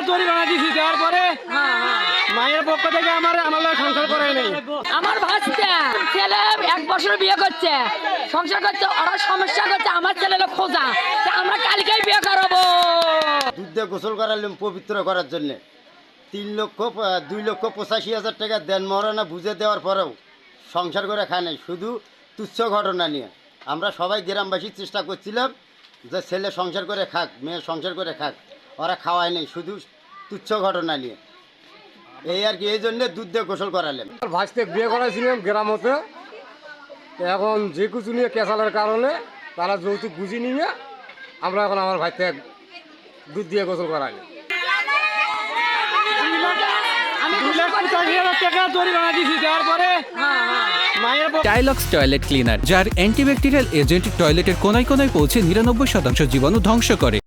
তৈরি বানা দিছি দেওয়ার পরে মায়ের পক্ষ থেকে আমার সংসার করাই নাই। আমার ভাসতে ছেলে 1 বছর বিয়ে করছে, সংসার করছে, ওরা সমস্যা করছে, আমার ছেলে খোঁজা, তা আমরা কালকেই বিয়ে করাবো। দুধ দিয়ে গোসল করালাম পবিত্র করার জন্যে 2,85,000 টাকা দেন মহারণা বুঝে দেওয়ার পরেও সংসার করে খায় নাই, শুধু তুচ্ছ ঘটনা নিয়ে। আমরা সবাই গ্রামবাসী চেষ্টা করছিলাম যে ছেলে সংসার করে খাক, মেয়ে সংসার করে খাক, ওরা খাওয়ায় নেই, শুধু তুচ্ছ ঘটনা নিয়ে। এই আর কি, এই জন্যে দুধ দিয়ে গোসল করালাম। ভাসতে বিয়ে করাইছিলাম গ্রামতে, এখন যে কিছু নিয়ে কেঁচালের কারণে তারা যৌতুক বুঝি নিয়ে আমরা এখন আমার ভাইতে দুধ দিয়ে গোসল করাইলাম। 2,85,000 টাকা তৈরি বানা দিছি দেওয়ার পরে মায়ের টাইলক্স টয়লেট ক্লিনার, যার অ্যান্টিব্যাকটেরিয়াল এজেন্ট টয়লেটের কোনায় কোনায় পৌঁছে 99% জীবাণু ধ্বংস করে।